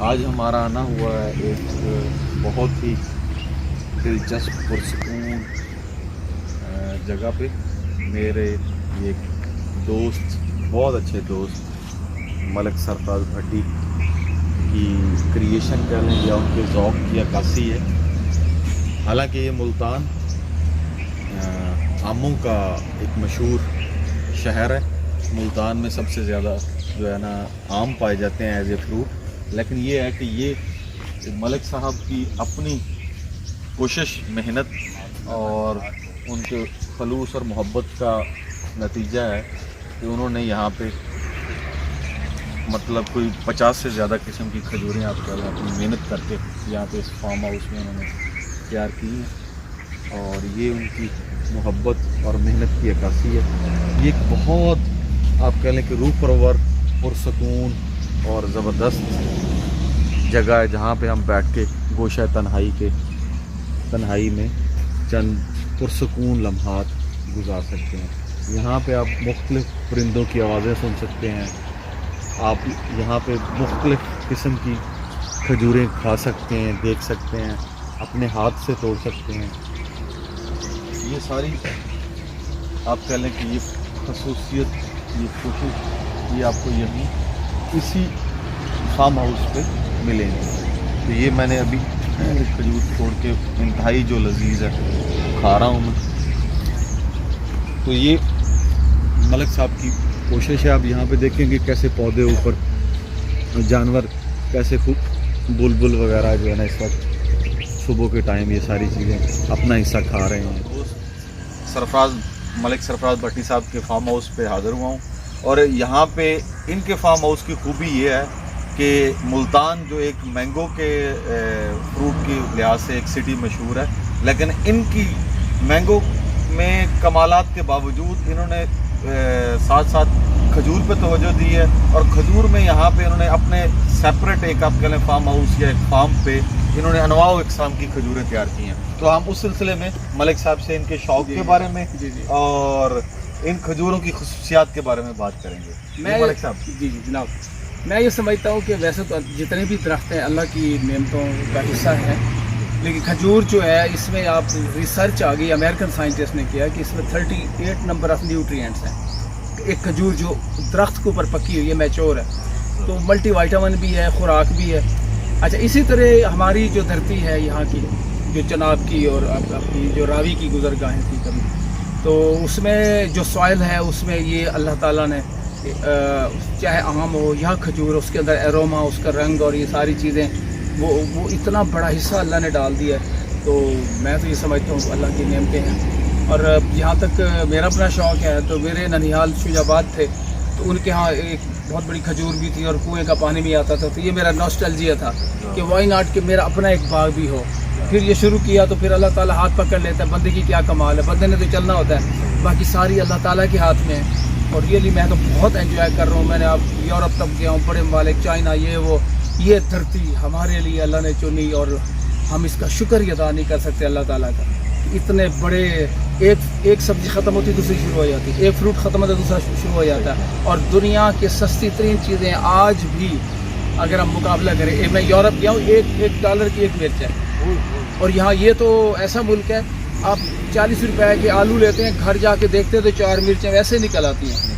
आज हमारा आना हुआ है एक बहुत ही दिलचस्प पुरसकून जगह पे। मेरे एक दोस्त, बहुत अच्छे दोस्त मलिक सरफराज भट्टी की क्रिएशन कह लें या उनके ज़ौक़ की अक्कासी है। हालांकि ये मुल्तान आमों का एक मशहूर शहर है। मुल्तान में सबसे ज़्यादा जो है ना आम पाए जाते हैं एज ए फ्रूट, लेकिन ये है कि ये मलिक साहब की अपनी कोशिश, मेहनत और उनके खलूस और मोहब्बत का नतीजा है कि उन्होंने यहाँ पे मतलब कोई 50 से ज़्यादा किस्म की खजूरें आप कह लें अपनी मेहनत करके यहाँ पे इस फार्म हाउस में उन्होंने तैयार की हैं और ये उनकी मोहब्बत और मेहनत की अक्कासी है। ये एक बहुत आप कह लें कि रूह परवर, पुरसकून और ज़बरदस्त जगह है जहाँ पे हम बैठ के गोशा तन्हाई में चंद पुरसकून लम्हात गुजार सकते हैं। यहाँ पे आप मुख्तलिफ़ परिंदों की आवाज़ें सुन सकते हैं। आप यहाँ पे मुख्तलिफ़ किस्म की खजूरें खा सकते हैं, देख सकते हैं, अपने हाथ से तोड़ सकते हैं। ये सारी आप कह लें कि ये खसूसियत, ये कोशिश, ये आपको यहीं इसी फार्म हाउस पे मिलेंगे। तो ये मैंने अभी खजूर तोड़ के इंतहाई जो लजीज है खा रहा हूँ मैं। तो ये मलिक साहब की कोशिश है। आप यहाँ पे देखेंगे कैसे पौधे ऊपर जानवर कैसे बुलबुल वगैरह जो है ना इस वक्त सुबह के टाइम ये सारी चीज़ें अपना हिस्सा खा रहे हैं। मलिक सरफराज भट्टी साहब के फार्म हाउस पे हाज़िर हुआ हूँ और यहाँ पे इनके फार्म हाउस की खूबी ये है कि मुल्तान जो एक मैंगो के फ्रूट की लिहाज से एक सिटी मशहूर है, लेकिन इनकी मैंगो में कमालात के बावजूद इन्होंने साथ साथ खजूर पे तवज्जो दी है और खजूर में यहाँ पे इन्होंने अपने सेपरेट एक आप कह लें फार्म हाउस या एक फार्म पे इन्होंने अनवाओ इकसाम की खजूरें तैयार की हैं। तो हम उस सिलसिले में मलिक साहब से इनके शौक़ के बारे में और इन खजूरों की खसूसियात के बारे में बात करेंगे। मैं मलिक साहब जी जनाब, मैं ये समझता हूँ कि वैसे तो जितने भी दरख्त हैं अल्लाह की नेमतों का हिस्सा है, लेकिन खजूर जो है इसमें आप रिसर्च आ गई, अमेरिकन साइंटिस्ट ने किया कि इसमें 38 नंबर ऑफ न्यूट्रिएंट्स हैं। एक खजूर जो दरख्त के ऊपर पकी हुई है, मैच्योर है, तो मल्टी वाइटामिन भी है, खुराक भी है। अच्छा, इसी तरह हमारी जो धरती है यहाँ की, जो चनाब की और अपनी जो रावी की गुजरगाहें थी कभी, तो उसमें जो सॉइल है उसमें ये अल्लाह ताला ने चाहे आम हो या खजूर, उसके अंदर एरोमा, उसका रंग और ये सारी चीज़ें वो इतना बड़ा हिस्सा अल्लाह ने डाल दिया है। तो मैं तो ये समझता हूँ अल्लाह की नेमतें हैं। और यहाँ तक मेरा अपना शौक़ है, तो मेरे ननिहाल शुजाबाद थे, तो उनके यहाँ एक बहुत बड़ी खजूर भी थी और कुएं का पानी भी आता था। तो ये मेरा नॉस्टैल्जिया था कि वाई नॉट कि मेरा अपना एक बाग भी हो। फिर ये शुरू किया तो फिर अल्लाह ताला हाथ पकड़ लेता है। बंदे की क्या कमाल है, बंदे ने तो चलना होता है, बाकी सारी अल्लाह ताला के हाथ में है। और रियली मैं तो बहुत एंजॉय कर रहा हूँ। मैंने अब यूरोप तक गया हूँ, बड़े ममालिक, चाइना, ये धरती हमारे लिए अल्लाह ने चुनी और हम इसका शुक्र ही अदा नहीं कर सकते अल्लाह ताला का। इतने बड़े एक सब्ज़ी ख़त्म होती दूसरी शुरू हो जाती, एक फ्रूट ख़त्म होता दूसरा शुरू हो जाता है। और दुनिया की सस्ती तरीन चीज़ें आज भी अगर हम मुकाबला करें, मैं यूरोप गया हूँ, $1 की एक मिर्च है और यहाँ ये तो ऐसा मुल्क है, आप 40 रुपए के आलू लेते हैं, घर जाके देखते हैं तो 4 मिर्चें वैसे निकल आती हैं।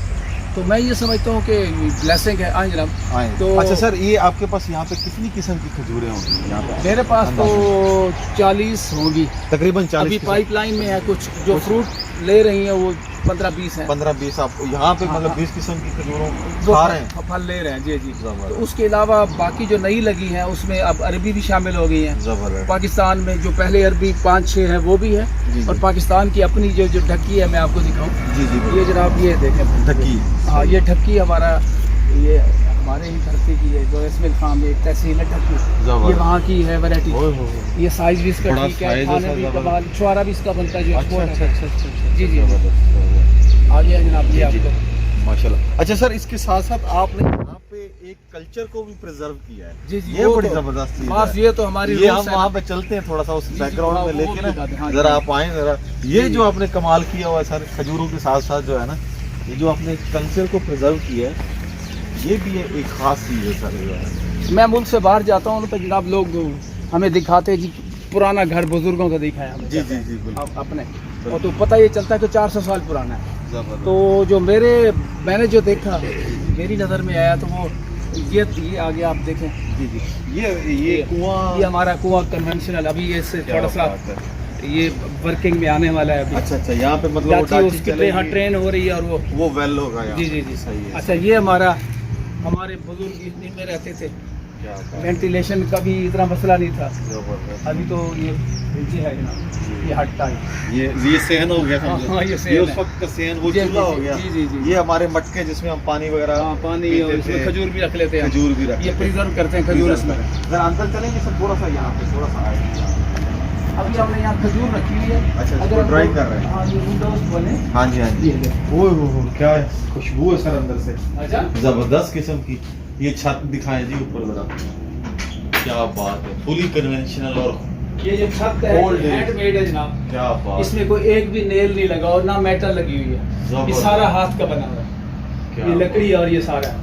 तो मैं ये समझता हूँ कि ब्लेसिंग है। आए जनाब। तो अच्छा सर, ये आपके पास यहाँ पे कितनी किस्म की खजूरें होंगी यहाँ पे? मेरे पास तो 40 होगी तकरीबन 40। अभी पाइपलाइन में है, कुछ जो फ्रूट ले रही हैं वो 15-20 हैं। 15-20 आप यहाँ पे मतलब 20 किस्म की खजूरों खा रहे हैं, फल ले रहे हैं। जी जी। तो उसके अलावा बाकी जो नई लगी हैं उसमें अब अरबी भी शामिल हो गई हैं। पाकिस्तान में जो पहले अरबी 5-6 है वो भी है, और पाकिस्तान की अपनी जो ढक्की है, मैं आपको दिखाऊँ। जी जी। ये जनाब ये देखें ढक्की। हाँ, ये ढक्की ये हमारे ही धरती की है, जो इसमें खाम एक तहसील है ढक्की, ये वहाँ की है वैरायटी। ये साइज भी इसका ठीक है, खाने भी कमाल, छुआरा भी इसका बनता है जो एक्सपोर्ट है। जी जी। आगे है जनाब ये आपको माशाल्लाह। अच्छा सर, इसके साथ साथ आपने यहाँ पे एक कल्चर को भी प्रिजर्व किया है। जी जी, ये बड़ी जबरदस्त चीज़ है। ये तो हमारी ये हम वहाँ पे चलते हैं थोड़ा सा उस बैकग्राउंड में लेके ना, जरा आप आए जरा। ये जो आपने कमाल किया हुआ है सर, खजूरों के साथ साथ जो है ना, ये जो आपने कल्चर को प्रिजर्व किया है, ये भी एक खास चीज़ है सर। मैं मुल्क से बाहर जाता हूँ तो जनाब लोग हमें दिखाते हैं जी, पुराना घर बुजुर्गों का दिखाया हमें। जी जी जी बिल्कुल। अपने और तो पता ये चलता है कि 400 साल पुराना है। ज़बरदस्त। तो जो मैंने जो देखा, मेरी नज़र में आया तो वो ये आगे आप देखें जी जी, ये कुआं, ये हमारा कुआं कन्वेंशनल, अभी ये इससे थोड़ा सा ये वर्किंग में आने वाला है अभी। अच्छा अच्छा, यहाँ पे मतलब उसकी ट्रेन हो रही है और वो वेल होगा यहाँ। जी जी जी सही है। अच्छा, ये हमारे बुजुर्ग इतने में रहते थे, क्या वेंटिलेशन का भी इतना मसला नहीं था। जबरदस्त। अभी तो ये है जनाब, ये हटता है, ये सहन हो गया समझो। हाँ, ये ये सहन उस है। वक्त का सहन, वो जी, चूल्हा जी, हो गया। जी, जी, जी। ये हमारे मटके जिसमें हम पानी वगैरह, हाँ, पानी पीते और इसमें थे। खजूर भी रख लेते हैं, खजूर भी रख ये प्रिजर्व करते हैं खजूर इसमें। जरा अंदर चलेंगे सर, थोड़ा सा यहाँ पे थोड़ा सा आएंगे। अभी हमने यहाँ खजूर रखी हुई है। अच्छा, इसको अगर ड्राई हम- कर रहे हैं। हाँ, ये विंडोज बने। हाँ जी हाँ जी। ये ले। ओह क्या खुशबू है सर अंदर से, अच्छा, जबरदस्त किस्म की। ये छत दिखाएं जी ऊपर जरा, क्या बात है, फुली कन्वेंशनल। और ये जो छत है Old age। हैंडमेड है जनाब, क्या बात, इसमें कोई एक भी नेल नहीं लगा और ना मेटल लगी हुई है, ये जबरदस्त। सारा हाथ का बना हुआ है, क्या ये लकड़ी और ये सारा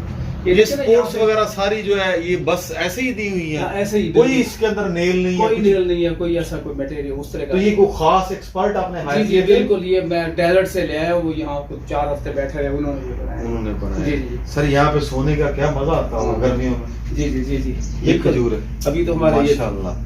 ये देखिए ना, यहाँ स्पोर्ट्स पे- वगैरह सारी जो है ये बस ऐसे ही दी हुई हाँ, है, ऐसे ही कोई बिल्कुल। इसके अंदर नेल नहीं कोई है। नेल नहीं है, कोई ऐसा कोई मटेरियल उस तरह का। तो ये कोई खास एक्सपर्ट आपने जी हायर जी किए थे? बिल्कुल, ये मैं डेजर्ट से ले आया, वो यहाँ कुछ 4 हफ्ते बैठे रहे, उन्होंने ये बनाया। उन्होंने बनाया। जी जी सर यहाँ पे सोने का क्या मजा आता होगा गर्मियों में। जी जी जी जी ये खजूर है अभी तो हमारे ये माशाल्लाह।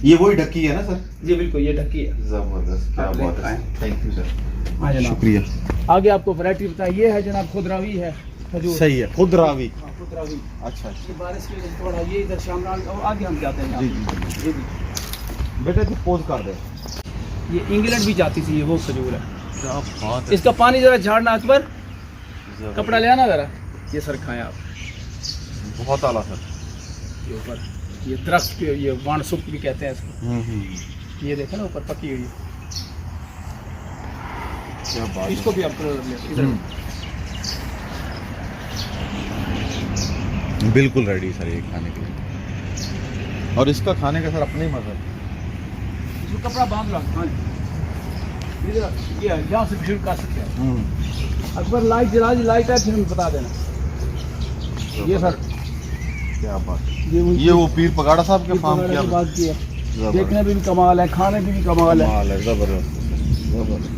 ये वही ढक्की है ना सर? जी बिल्कुल, ये ढकी है। जबरदस्त, क्या आप बात है, लेकर थैंक यू सर, हाँ जनाब, शुक्रिया। आगे आपको वैरायटी बताइए। ये है जनाब खुदरावी है खजूर। सही है, खुद रावी। हाँ, खुदरावी। अच्छा ये बारिश की वजह से थोड़ा ये इधर शामरान और आगे हम जाते हैं यहाँ। जी जी जी जी। बेटे तू पोज कर दे। ये इंग्लैंड भी जाती थी, ये वो खजूर है। क्या बात है, इसका पानी जरा झाड़ना अकबर, जबरदस्त। कपड़ा ले आना जरा। ये सर खाएं आप, बहुत आला सर। ये ऊपर ये दरख्त के ये वानसुक भी कहते हैं इसको। ये देखें ना ऊपर पकी हुई है। क्या बात इसको भी आप इधर बिल्कुल रेडी सर ये खाने के लिए, और इसका खाने का सर अपने ही मजा है। इसको कपड़ा बांध लो। हाँ जी, इधर ये यहाँ से शुरू कर सकते हैं। अकबर लाइट जला, लाइट है फिर बता देना। ये सर, क्या बात है, ये ये वो पीर पगाड़ा साहब के फार्म की की बात की है। जबरदस्त। देखने में भी कमाल है, खाने में भी कमाल है। कमाल है, जबरदस्त जबरदस्त।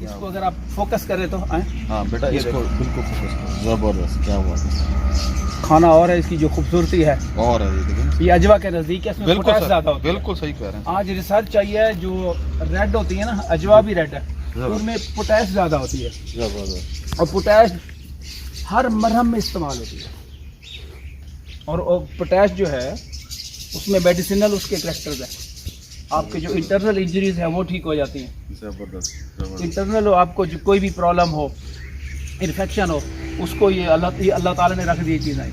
इसको अगर आप फोकस करें तो आए, हाँ बेटा ये इसको देखो। बिल्कुल फोकस करो, जबरदस्त, क्या बात है। खाना और है, इसकी जो खूबसूरती है। और है ये देखिए, ये अजवा के नजदीक है, इसमें बिल्कुल पोटाश सर, ज्यादा होता है। बिल्कुल सही कह रहे हैं। आज रिसर्च आई है, जो रेड होती है ना, अजवा भी रेड है, उनमें पोटाश ज्यादा होती है, जबरदस्त। और पोटाश हर मरहम में इस्तेमाल होती है। और पोटाश जो है उसमें मेडिसिनल उसके करेक्टर्स हैं। आपके जो इंटरनल इंजरीज हैं वो ठीक हो जाती हैं। जबरदस्त जबरदस्त। इंटरनल हो, आपको जो कोई भी प्रॉब्लम हो, इन्फेक्शन हो, उसको ये अल्लाह ताला ने रख दी चीज़ आई।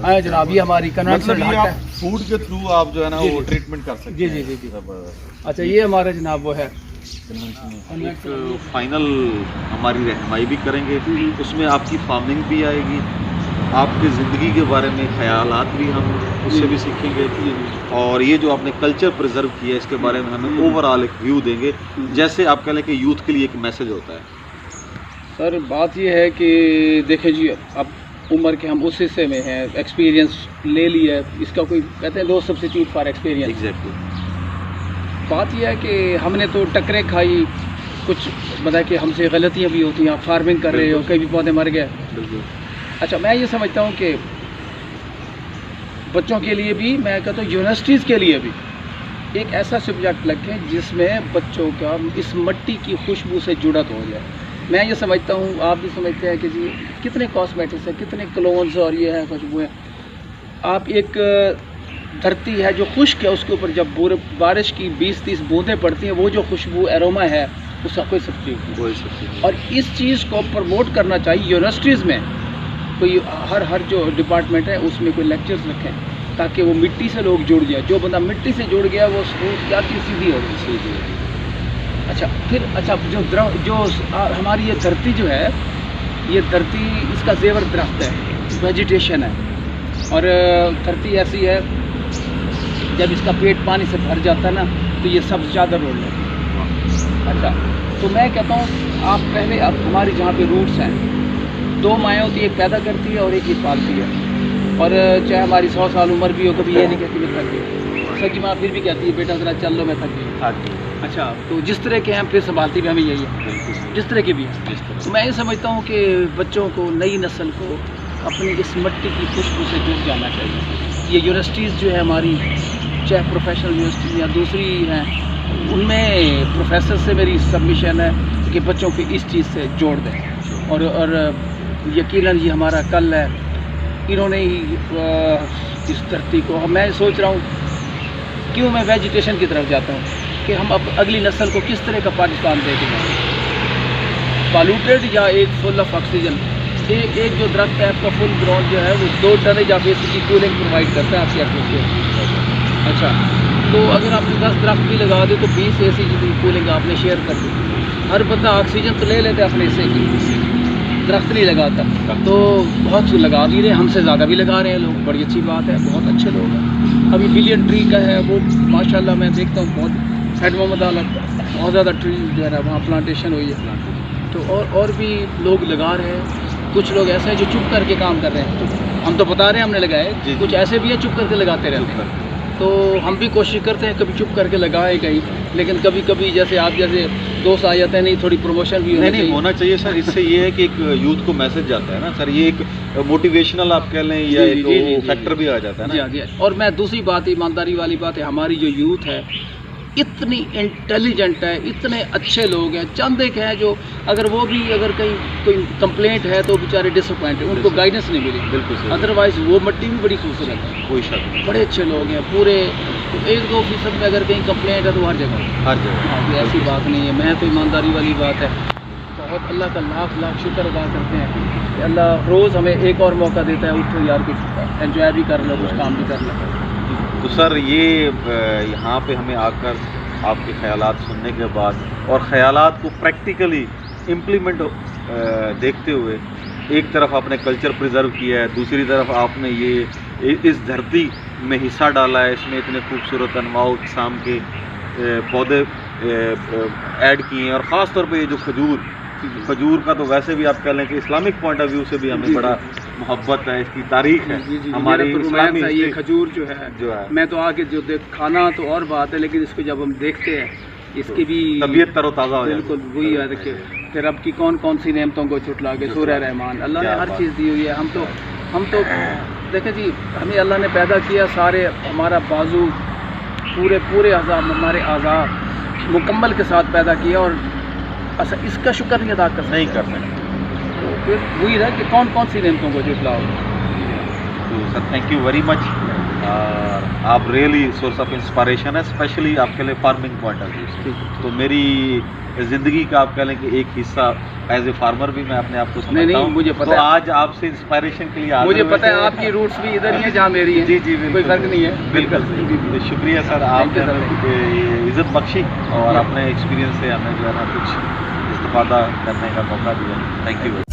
हाँ जनाब, ये हमारी मतलब कन्वेंशनल ये हट आप है। फूड के थ्रू आप जो है ना जी, वो जी। ट्रीटमेंट कर सकते जी, हैं। जी, जी, जी। जबरदस्त। अच्छा, ये हमारा जनाब वो है एक फाइनल हमारी रहनुमाई भी करेंगे, उसमें आपकी फार्मिंग भी आएगी, आपकी ज़िंदगी के बारे में ख्यालात भी हम उससे भी सीखेंगे, और ये जो आपने कल्चर प्रिजर्व किया है इसके बारे में हमें ओवरऑल एक व्यू देंगे, जैसे आप कह लें कि यूथ के लिए एक मैसेज होता है। सर बात ये है कि देखें जी, अब उम्र के हम उस हिस्से में हैं, एक्सपीरियंस ले लिया है, इसका कोई कहते हैं no substitute for experience. Exactly. बात यह है कि हमने तो टकरे खाई, कुछ बता कि हमसे गलतियाँ भी होती हैं, आप फार्मिंग कर रहे हो, कई भी पौधे मर गए। बिल्कुल। अच्छा, मैं ये समझता हूँ कि बच्चों के लिए भी, मैं कहता हूँ यूनिवर्सिटीज़ के लिए भी एक ऐसा सब्जेक्ट रखें जिसमें बच्चों का इस मिट्टी की खुशबू से जुड़त हो जाए। मैं ये समझता हूँ, आप भी समझते हैं कि जी कितने कॉस्मेटिक्स हैं, कितने क्लोन्स और ये हैं खुशबुएँ। आप एक धरती है जो खुश्क है, उसके ऊपर जब बारिश की 20-30 बूंदें पड़ती हैं, वो जो खुशबू एरोमा है उसका कोई सब्स्टिट्यूट नहीं। और इस चीज़ को प्रमोट करना चाहिए यूनिवर्सिटीज़ में। कोई हर जो डिपार्टमेंट है उसमें कोई लेक्चर्स रखें ताकि वो मिट्टी से लोग जुड़ जाए। जो बंदा मिट्टी से जुड़ गया वो क्या की सीधी हो गई। अच्छा, फिर अच्छा जो हमारी ये धरती जो है, ये धरती इसका जेवर दरख्त है, वेजिटेशन है, और धरती ऐसी है जब इसका पेट पानी से भर जाता है ना तो ये सब्ज़ चादर ओढ़ लेती है। अच्छा, तो मैं कहता हूँ आप पहले, अब हमारी जहाँ पे रूट्स हैं दो माएँ होती हैं, एक पैदा करती है और एक ही पालती है। और चाहे हमारी 100 साल उम्र भी हो, कभी ये नहीं कहती मैं थक गई। सगी माँ फिर भी कहती है बेटा ज़रा चल लो मैं थक गई। हाँ जी, अच्छा, तो जिस तरह के हैं फिर संभालती भी हमें यही है, बिल्कुल। जिस तरह के भी हैं। जिस तरह तो मैं ये समझता हूँ कि बच्चों को, नई नस्ल को अपनी इस मिट्टी की खुशबू से जुड़ जाना चाहिए। ये यूनिवर्सिटीज़ जो है हमारी, चाहे प्रोफेशनल यूनिवर्सिटी या दूसरी हैं, उनमें प्रोफेसर से मेरी सबमिशन है कि बच्चों को इस चीज़ से जोड़ दें। और यकीनन ये हमारा कल है, इन्होंने ही इस धरती को, मैं सोच रहा हूँ क्यों मैं वेजिटेशन की तरफ जाता हूँ कि हम अब अगली नस्ल को किस तरह का पाकिस्तान दे के जाएँ, पॉल्यूटेड या एक फुल ऑफ ऑक्सीजन। एक जो दरख्त है आपका फुल ग्राउंड जो है वो 2 टन या फिर की कूलिंग प्रोवाइड करता है आपके एटमॉस्फेयर। अच्छा, तो अगर आपने 10 दरख्त भी लगा दे तो 20 AC की कूलिंग आपने शेयर कर दी। हर बंदा ऑक्सीजन तो ले लेते अपने हिस्से की, दरख्त नहीं लगाता। तो बहुत लगा भी रहे, हमसे ज़्यादा भी लगा रहे हैं लोग, बड़ी अच्छी बात है, बहुत अच्छे लोग हैं। अभी बिलियन ट्री का है वो, माशाल्लाह मैं देखता हूँ बहुत हेड मोहम्मद आलम, बहुत ज़्यादा ट्री जो है ना वहाँ प्लांटेशन हुई है। तो और भी लोग लगा रहे हैं। कुछ लोग ऐसे हैं जो चुप करके काम कर रहे हैं, हम तो बता रहे हैं हमने लगाए, कुछ ऐसे भी हैं चुप करके लगाते रहते हैं। तो हम भी कोशिश करते हैं कभी चुप करके लगाए कहीं, लेकिन कभी कभी जैसे आप जैसे दोस्त आ जाते हैं, नहीं थोड़ी प्रमोशन भी नहीं होना चाहिए सर। इससे ये है कि एक यूथ को मैसेज जाता है ना सर, ये एक मोटिवेशनल आप कह लें या एक फैक्टर भी आ जाता है ना। जी। और मैं दूसरी बात, ईमानदारी वाली बात है, हमारी जो यूथ है इतनी इंटेलिजेंट है, इतने अच्छे लोग हैं। चंद एक हैं जो अगर कहीं कोई कंप्लेंट है तो बेचारे डिसअपॉइंट है, उनको गाइडेंस नहीं मिली। बिल्कुल। अदरवाइज वो मिट्टी भी बड़ी खूबसूरत है, कोई शक नहीं। बड़े अच्छे लोग हैं पूरे। 1-2% में अगर कहीं कंप्लेंट है तो हर जगह। हाँ, कोई ऐसी बात नहीं है। मैं तो ईमानदारी वाली बात है, बहुत अल्लाह का लाख शुक्र अदा करते हैं कि अल्लाह रोज़ हमें एक और मौका देता है, उठो यार कुछ एंजॉय भी कर लो, कुछ काम भी कर लो। तो सर ये यहाँ पे हमें आकर आपके ख़यालात सुनने के बाद और ख़यालात को प्रैक्टिकली इम्प्लीमेंट देखते हुए, एक तरफ आपने कल्चर प्रिजर्व किया है, दूसरी तरफ आपने ये इस धरती में हिस्सा डाला है, इसमें इतने खूबसूरत अनवाउ इक़साम के पौधे ऐड किए हैं। और ख़ास तौर पे ये जो खजूर का तो वैसे भी आप कह लें कि इस्लामिक पॉइंट ऑफ व्यू से भी हमें बड़ा मोहब्बत है, इसकी तारीख है हमारी इस्लामी। ये खजूर जो है मैं तो आके जो खाना तो और बात है, लेकिन इसको जब हम देखते हैं इसकी भी तबीयत तरोताज़ा हो जाती है। बिल्कुल वही है कि फिर रब की कौन सी नेमतों को छुटला के, सूरह रहमान, अल्लाह ने हर चीज़ दी हुई है। हम तो देखें जी, हमें अल्लाह ने पैदा किया, सारे हमारा बाजू पूरे आज़ा, हमारे आज़ा मुकम्मल के साथ पैदा किया, और अच्छा इसका शुक्र नहीं अदा नहीं कर सकते। तो फिर वही है कि कौन सी नेमतों को जुटलाओ। तो sir thank you very much. आप रियली सोर्स ऑफ इंस्पायरेशन है, स्पेशली आपके लिए फार्मिंग पॉइंट ऑफ व्यू। तो मेरी ज़िंदगी का आप कह लें कि एक हिस्सा एज ए फार्मर भी मैं अपने आप को समझता हूँ। मुझे पता तो है, आज आपसे इंस्पायरेशन के लिए मुझे पता है आपकी रूट्स भी इधर ही है जहाँ मेरी है। जी कोई फ़र्क नहीं है। बिल्कुल। तो शुक्रिया सर, आपने हमें इज़्ज़त बख्शी और अपने एक्सपीरियंस से हमें जो है ना कुछ इस्तेफादा करने का मौका दिया। Thank you.